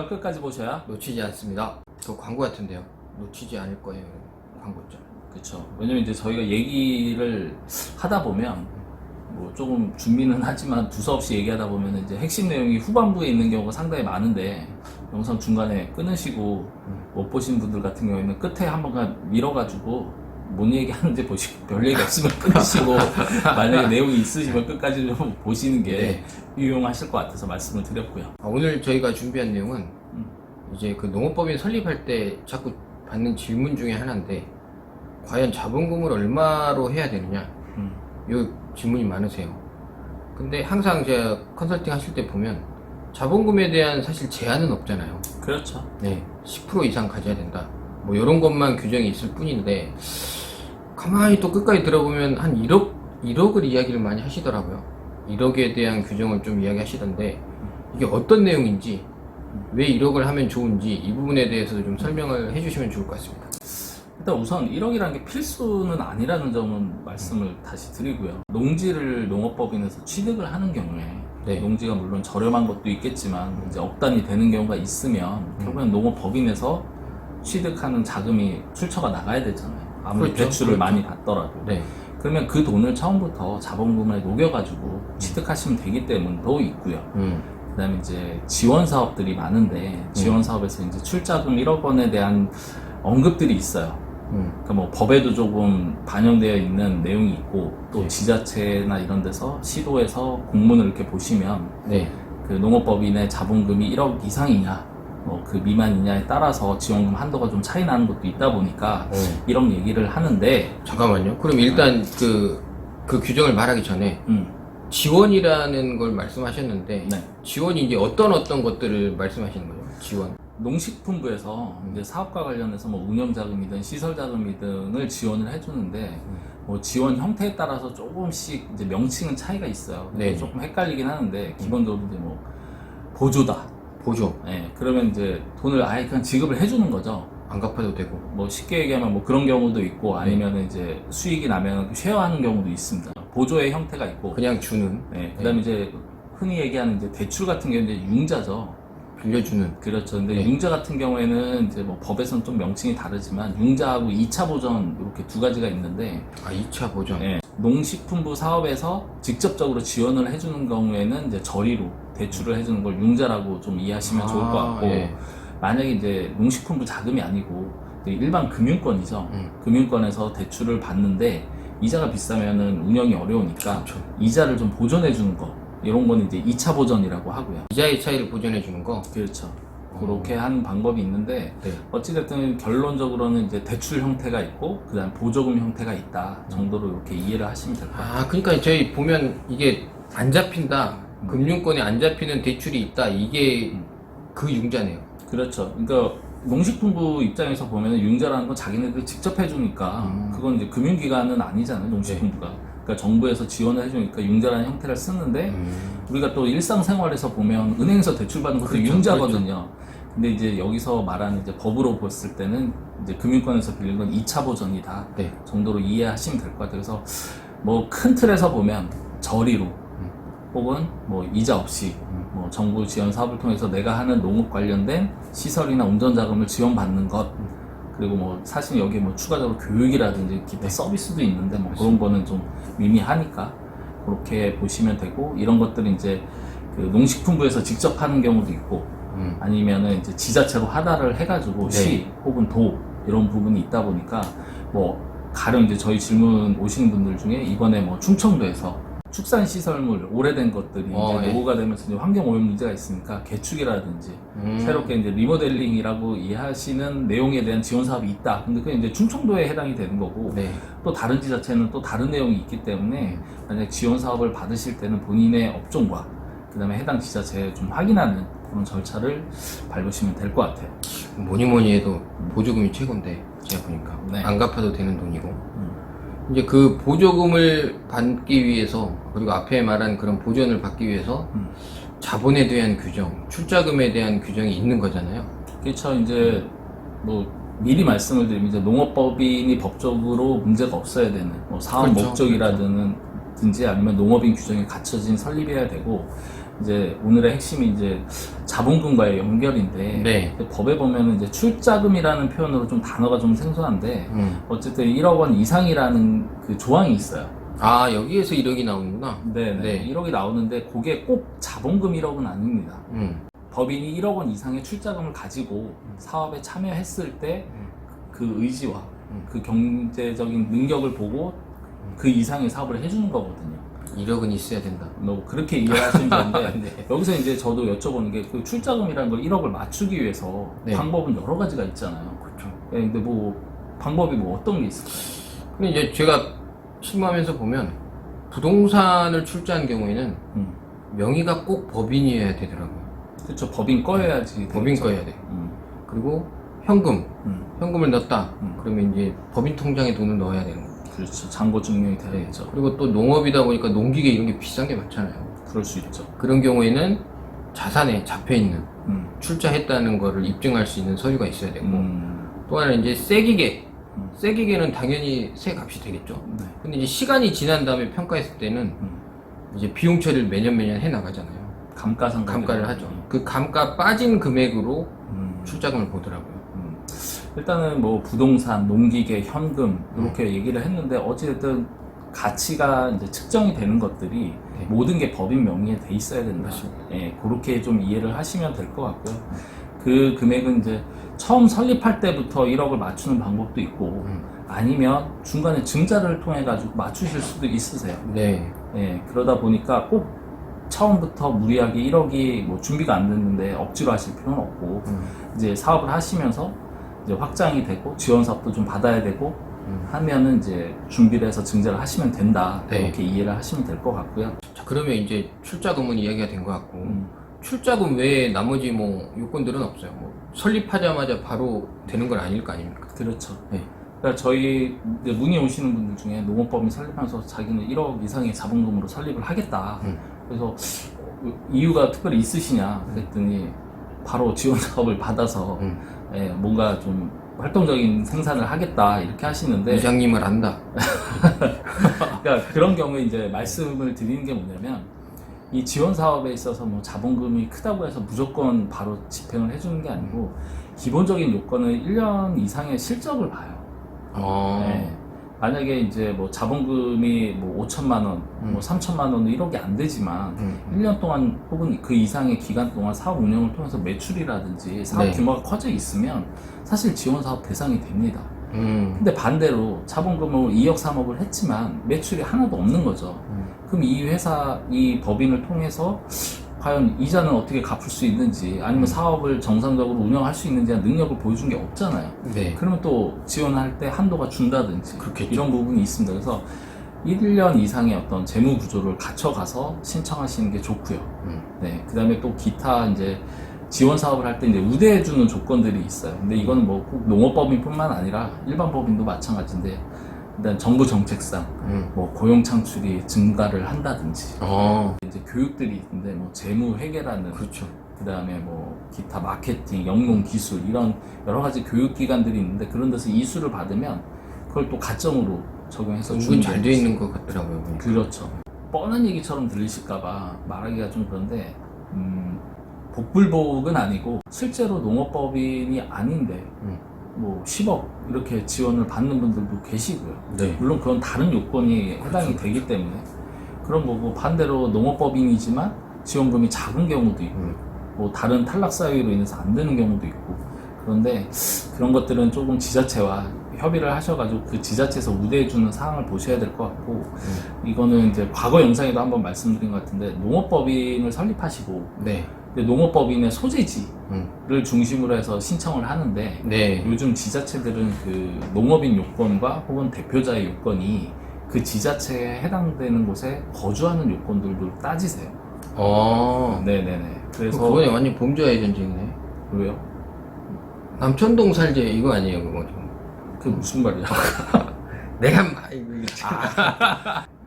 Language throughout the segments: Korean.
영상을 끝까지 보셔야 놓치지 않습니다. 저 광고 같은데요. 놓치지 않을 거예요. 광고죠. 그렇죠. 왜냐면 이제 저희가 얘기를 하다 보면 뭐 조금 준비는 하지만 두서없이 얘기하다 보면 이제 핵심 내용이 후반부에 있는 경우가 상당히 많은데 영상 중간에 끊으시고 못 보신 분들 같은 경우에는 끝에 한번 밀어가지고 뭔 얘기하는지 보시고 별 얘기 없으면 끊으시고 만약에 내용이 있으시면 끝까지 좀 보시는 게 유용하실 것 같아서 말씀을 드렸고요. 오늘 저희가 준비한 내용은 이제 그 농업법인 설립할 때 자꾸 받는 질문 중에 하나인데 과연 자본금을 얼마로 해야 되느냐 이 질문이 많으세요. 근데 항상 제가 컨설팅 하실 때 보면 자본금에 대한 사실 제한은 없잖아요. 그렇죠. 네, 10% 이상 가져야 된다. 뭐 이런 것만 규정이 있을 뿐인데 가만히 또 끝까지 들어보면 한 1억을 이야기를 많이 하시더라고요. 1억에 대한 규정을 좀 이야기 하시던데 이게 어떤 내용인지 왜 1억을 하면 좋은지 이 부분에 대해서 좀 설명을 해주시면 좋을 것 같습니다. 일단 우선 1억이라는 게 필수는 아니라는 점은 말씀을 다시 드리고요. 농지를 농업법인에서 취득을 하는 경우에 농지가 물론 저렴한 것도 있겠지만 이제 억 단위 되는 경우가 있으면 결국엔 농업법인에서 취득하는 자금이 출처가 나가야 되잖아요. 아무리 대출을 많이 받더라도. 그러면 그 돈을 처음부터 자본금에 녹여가지고 취득하시면 되기 때문도 있고요. 그 다음에 이제 지원 사업들이 많은데 지원 사업에서 이제 출자금 1억 원에 대한 언급들이 있어요. 그러니까 뭐 법에도 조금 반영되어 있는 내용이 있고 또 지자체나 이런 데서 시도에서 공문을 이렇게 보시면 그 농업법인의 자본금이 1억 이상이냐 뭐 그 미만이냐에 따라서 지원금 한도가 좀 차이 나는 것도 있다 보니까 이런 얘기를 하는데 잠깐만요. 그럼 일단 그 규정을 말하기 전에 지원이라는 걸 말씀하셨는데 지원이 이제 어떤 것들을 말씀하시는 거예요? 지원. 농식품부에서 이제 사업과 관련해서 뭐 운영자금이든 시설자금이든을 지원을 해주는데 뭐 지원 형태에 따라서 조금씩 이제 명칭은 차이가 있어요. 조금 헷갈리긴 하는데 기본적으로 이제 뭐 보조다. 보조. 그러면 이제 돈을 아예 그냥 지급을 해주는 거죠. 안 갚아도 되고. 뭐 쉽게 얘기하면 뭐 그런 경우도 있고 아니면 이제 수익이 나면 쉐어하는 경우도 있습니다. 보조의 형태가 있고. 그냥 주는. 그다음에 이제 흔히 얘기하는 이제 대출 같은 경우는 이제 융자죠. 빌려주는. 그렇죠. 근데 융자 같은 경우에는 이제 뭐 법에서는 좀 명칭이 다르지만 융자하고 2차 보전 이렇게 두 가지가 있는데 2차 보전. 농식품부 사업에서 직접적으로 지원을 해주는 경우에는 이제 저리로 대출을 해주는 걸 융자라고 좀 이해하시면 좋을 것 같고 만약에 이제 농식품부 자금이 아니고 일반 금융권이죠. 금융권에서 대출을 받는데 이자가 비싸면은 운영이 어려우니까 이자를 좀 보존해 주는 거 이런 건 이제 2차 보전이라고 하고요. 이자의 차이를 보전해 주는 거? 그렇죠. 그렇게 하는 방법이 있는데 어찌됐든 결론적으로는 이제 대출 형태가 있고 그 다음 보조금 형태가 있다 정도로 이렇게 이해를 하시면 될 것 같아요. 그러니까 저희 보면 이게 안 잡힌다. 금융권에 안 잡히는 대출이 있다. 이게 그 융자네요. 그렇죠. 그러니까 농식품부 입장에서 보면 융자라는 건 자기네들 직접 해주니까 그건 이제 금융기관은 아니잖아요. 농식품부가. 그러니까 정부에서 지원을 해주니까 융자라는 형태를 쓰는데 우리가 또 일상생활에서 보면 은행에서 대출받는 것도 융자거든요. 근데 이제 여기서 말하는 이제 법으로 봤을 때는 이제 금융권에서 빌린 건 2차 보전이다 정도로 이해하시면 될 것 같아요. 그래서 뭐 큰 틀에서 보면 저리로 혹은 뭐 이자 없이 뭐 정부 지원 사업을 통해서 내가 하는 농업 관련된 시설이나 운전 자금을 지원받는 것 그리고 뭐 사실 여기에 뭐 추가적으로 교육이라든지 기타 서비스도 있는데 뭐 그런 거는 좀 미미하니까 그렇게 보시면 되고 이런 것들은 이제 그 농식품부에서 직접 하는 경우도 있고 아니면은 이제 지자체로 하달을 해가지고 시 혹은 도 이런 부분이 있다 보니까 뭐 가령 이제 저희 질문 오시는 분들 중에 이번에 뭐 충청도에서 축산시설물 오래된 것들이 이제 노후가 되면서 이제 환경오염 문제가 있으니까 개축이라든지 새롭게 이제 리모델링이라고 이해하시는 내용에 대한 지원 사업이 있다. 근데 그게 이제 충청도에 해당이 되는 거고 또 다른 지자체는 또 다른 내용이 있기 때문에 만약 지원 사업을 받으실 때는 본인의 업종과 그 다음에 해당 지자체에 좀 확인하는 그런 절차를 밟으시면 될 것 같아요. 뭐니 해도 보조금이 최고인데 제가 보니까 안 갚아도 되는 돈이고 이제 그 보조금을 받기 위해서 그리고 앞에 말한 그런 보전을 받기 위해서 자본에 대한 규정, 출자금에 대한 규정이 있는 거잖아요. 그렇죠. 이제 뭐 미리 말씀을 드리면 이제 농업법인이 법적으로 문제가 없어야 되는 뭐 사업 목적이라든지 아니면 농업인 규정에 갖춰진 설립해야 되고 이제 오늘의 핵심이 이제 자본금과의 연결인데 네. 법에 보면은 이제 출자금이라는 표현으로 좀 단어가 좀 생소한데 어쨌든 1억 원 이상이라는 그 조항이 있어요. 아, 여기에서 1억이 나오는구나. 네네. 네. 1억이 나오는데 그게 꼭 자본금 1억은 아닙니다. 음. 법인이 1억 원 이상의 출자금을 가지고 사업에 참여했을 때 그 의지와 그 경제적인 능력을 보고 그 이상의 사업을 해주는 거거든요. 1억은 있어야 된다. 뭐 그렇게 이해하시면 되는데 네. 여기서 이제 저도 여쭤보는 게 그 출자금이라는 걸 1억을 맞추기 위해서 네. 방법은 여러 가지가 있잖아요. 그렇죠. 네, 근데 뭐 방법이 뭐 어떤 게 있을까요? 근데 이제 제가 실무하면서 보면 부동산을 출자한 경우에는 명의가 꼭 법인이어야 되더라고요. 그렇죠. 법인 꺼야지. 법인 되겠죠. 꺼야 돼. 그리고 현금, 현금을 넣었다. 그러면 이제 법인 통장에 돈을 넣어야 되는 거예요. 그렇죠. 잔고 증명이 돼야겠죠. 그리고 또 농업이다 보니까 농기계 이런 게 비싼 게 많잖아요. 그럴 수 있죠. 그런 경우에는 자산에 잡혀 있는 출자했다는 거를 입증할 수 있는 서류가 있어야 되고 또 하나는 이제 새기계. 새기계는 당연히 새 값이 되겠죠. 네. 근데 이제 시간이 지난 다음에 평가했을 때는 이제 비용 처리를 매년 해 나가잖아요. 감가상각. 감가를 하죠. 그 감가 빠진 금액으로 출자금을 보더라고요. 일단은 뭐 부동산, 농기계, 현금 이렇게 얘기를 했는데 어찌됐든 가치가 이제 측정이 되는 것들이 네. 모든 게 법인 명의에 돼 있어야 된다. 맞습니다. 예, 그렇게 좀 이해를 하시면 될 것 같고요. 그 금액은 이제 처음 설립할 때부터 1억을 맞추는 방법도 있고 아니면 중간에 증자를 통해 가지고 맞추실 수도 있으세요. 네. 예, 그러다 보니까 꼭 처음부터 무리하게 1억이 뭐 준비가 안 됐는데 억지로 하실 필요는 없고 이제 사업을 하시면서 이제 확장이 되고 지원 사업도 좀 받아야 되고 하면은 이제 준비를 해서 증자를 하시면 된다. 네. 이렇게 이해를 하시면 될 것 같고요. 자, 그러면 이제 출자금은 이야기가 된 것 같고 출자금 외에 나머지 뭐 요건들은 없어요. 뭐 설립하자마자 바로 되는 건 아닐 거 아닙니까? 그렇죠. 네. 그러니까 저희 이제 문의 오시는 분들 중에 농업법인 설립하면서 자기는 1억 이상의 자본금으로 설립을 하겠다. 그래서 이유가 특별히 있으시냐 그랬더니 바로 지원 사업을 받아서 예, 뭔가 좀 활동적인 생산을 하겠다 이렇게 하시는데 이장님을 안다. 그러니까 그런 경우에 이제 말씀을 드리는 게 뭐냐면 이 지원 사업에 있어서 뭐 자본금이 크다고 해서 무조건 바로 집행을 해주는 게 아니고 기본적인 요건은 1년 이상의 실적을 봐요. 네. 만약에 이제 뭐 자본금이 뭐 5천만 원, 뭐 3천만 원, 1억이 안 되지만 1년 동안 혹은 그 이상의 기간 동안 사업 운영을 통해서 매출이라든지 사업 네. 규모가 커져 있으면 사실 지원 사업 대상이 됩니다. 근데 반대로 자본금을 2억, 3억을 했지만 매출이 하나도 없는 거죠. 그럼 이 회사, 이 법인을 통해서 과연 이자는 어떻게 갚을 수 있는지 아니면 사업을 정상적으로 운영할 수 있는지 능력을 보여준 게 없잖아요. 네. 그러면 또 지원할 때 한도가 준다든지 그렇겠죠. 이런 부분이 있습니다. 그래서 1년 이상의 어떤 재무 구조를 갖춰가서 신청하시는 게 좋고요. 네. 그 다음에 또 기타 이제 지원 사업을 할 때 이제 우대해주는 조건들이 있어요. 근데 이건 뭐 꼭 농업법인뿐만 아니라 일반 법인도 마찬가지인데 일단 정부 정책상 뭐 고용 창출이 증가를 한다든지 이제 교육들이 있는데 뭐 재무 회계라는 그렇죠. 그 다음에 뭐 기타 마케팅, 영농 기술 이런 여러 가지 교육 기관들이 있는데 그런 데서 이수를 받으면 그걸 또 가점으로 적용해서 은근 잘 돼 있는 것 같더라고요. 보니까. 그렇죠. 뻔한 얘기처럼 들리실까봐 말하기가 좀 그런데 복불복은 아니고 실제로 농업법인이 아닌데 뭐 10억 이렇게 지원을 받는 분들도 계시고요. 네. 물론 그건 다른 요건이 해당이 되기 때문에 그런 거고 반대로 농업법인이지만 지원금이 작은 경우도 있고 뭐 다른 탈락 사유로 인해서 안 되는 경우도 있고 그런데 그런 것들은 조금 지자체와 협의를 하셔가지고 그 지자체에서 우대해주는 사항을 보셔야 될 것 같고 이거는 이제 과거 영상에도 한번 말씀드린 것 같은데 농업법인을 설립하시고 네. 근데 농업법인의 소재지를 중심으로 해서 신청을 하는데 네. 요즘 지자체들은 그 농업인 요건과 혹은 대표자의 요건이 그 지자체에 해당되는 곳에 거주하는 요건들도 따지세요. 네네네. 그래서 그거는 완전 범죄와의 전쟁이네. 왜요? 남천동 살제 이거 아니에요, 그거 좀. 그게 무슨 말이야? 내가 이거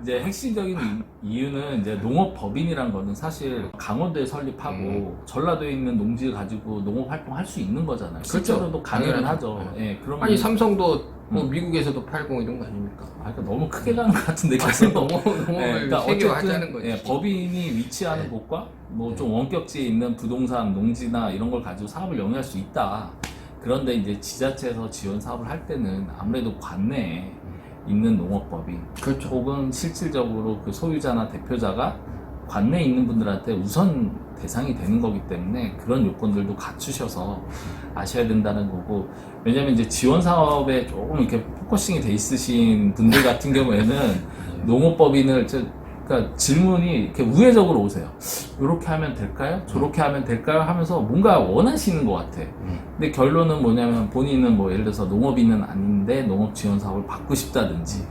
이제 핵심적인 이유는 이제 농업법인이란 거는 사실 강원도에 설립하고 전라도에 있는 농지를 가지고 농업 활동할 수 있는 거잖아요. 실제로도 가능은 당연하죠. 하죠. 예, 그러면 아니 삼성도 뭐 미국에서도 80 이런 거 아닙니까? 아, 그러니까 너무 크게 가는 것 같은데 계속 너무 그러니까 세계화하자는 거지. 예, 법인이 위치하는 네. 곳과 뭐 좀 원격지에 있는 부동산, 농지나 이런 걸 가지고 사업을 영위할 수 있다. 그런데 이제 지자체에서 지원 사업을 할 때는 아무래도 관내에 있는 농업법인 그렇죠. 혹은 실질적으로 그 소유자나 대표자가 관내에 있는 분들한테 우선 대상이 되는 거기 때문에 그런 요건들도 갖추셔서 아셔야 된다는 거고, 왜냐면 이제 지원 사업에 조금 이렇게 포커싱이 돼 있으신 분들 같은 경우에는 농업법인을 그러니까 질문이 이렇게 우회적으로 오세요. 이렇게 하면 될까요? 저렇게 하면 될까요? 하면서 뭔가 원하시는 것 같아. 근데 결론은 뭐냐면 본인은 뭐 예를 들어서 농업인은 아닌데 농업 지원 사업을 받고 싶다든지,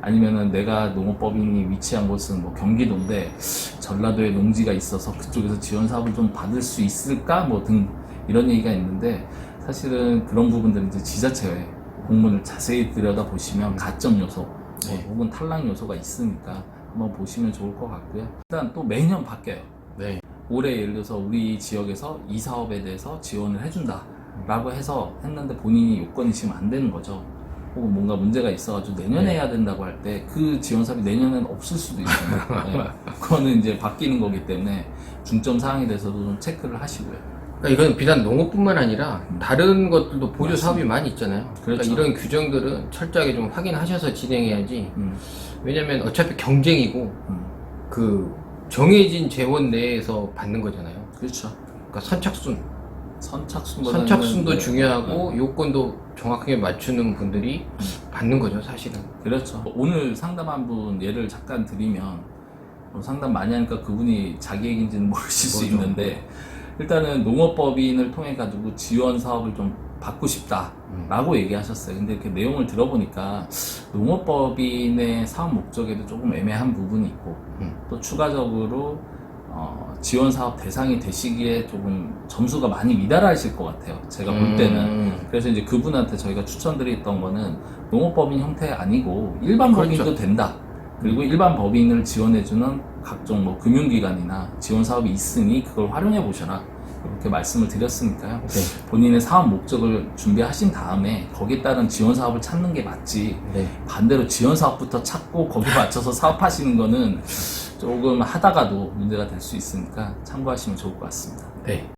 아니면은 내가 농업법인이 위치한 곳은 뭐 경기도인데 전라도에 농지가 있어서 그쪽에서 지원 사업을 좀 받을 수 있을까 뭐 등 이런 얘기가 있는데, 사실은 그런 부분들은 이제 지자체에 공문을 자세히 들여다 보시면 가점 요소 네. 혹은 탈락 요소가 있으니까 한번 보시면 좋을 것 같고요. 일단 또 매년 바뀌어요. 네. 올해 예를 들어서 우리 지역에서 이 사업에 대해서 지원을 해준다 라고 해서 했는데 본인이 요건이 지금 안 되는 거죠. 혹은 뭔가 문제가 있어가지고 내년에 네. 해야 된다고 할 때 그 지원 사업이 내년에는 없을 수도 있어요. 네. 그거는 이제 바뀌는 거기 때문에 중점 사항에 대해서도 좀 체크를 하시고요. 그러니까 이건 비단 농업뿐만 아니라 다른 것들도 보조 맞습니다. 사업이 많이 있잖아요. 그러니까 그렇죠. 이런 규정들은 철저하게 좀 확인하셔서 진행해야지. 음, 왜냐면 어차피 경쟁이고 음. 그 정해진 재원 내에서 받는 거잖아요. 그렇죠. 그러니까 선착순보다는 선착순도 네, 중요하고 네. 요건도 정확하게 맞추는 분들이 받는 거죠, 사실은. 그렇죠. 오늘 상담한 분 예를 잠깐 드리면 상담 많이 하니까 그분이 자기 얘기인지는 모르실 수 뭐죠? 있는데, 일단은 농업법인을 통해 가지고 지원 사업을 좀 받고 싶다라고 얘기하셨어요. 근데 이렇게 내용을 들어보니까 농업법인의 사업 목적에도 조금 애매한 부분이 있고, 또 추가적으로 지원 사업 대상이 되시기에 조금 점수가 많이 미달하실 것 같아요. 제가 볼 때는. 그래서 이제 그분한테 저희가 추천드렸던 거는 농업법인 형태 아니고 일반 그렇죠. 법인도 된다. 그리고 일반 법인을 지원해주는 각종 뭐 금융기관이나 지원 사업이 있으니 그걸 활용해 보셔라. 이렇게 말씀을 드렸으니까요. 네. 본인의 사업 목적을 준비하신 다음에 거기에 따른 지원 사업을 찾는 게 맞지. 네. 반대로 지원 사업부터 찾고 거기에 맞춰서 사업하시는 거는 조금 하다가도 문제가 될 수 있으니까 참고하시면 좋을 것 같습니다. 네.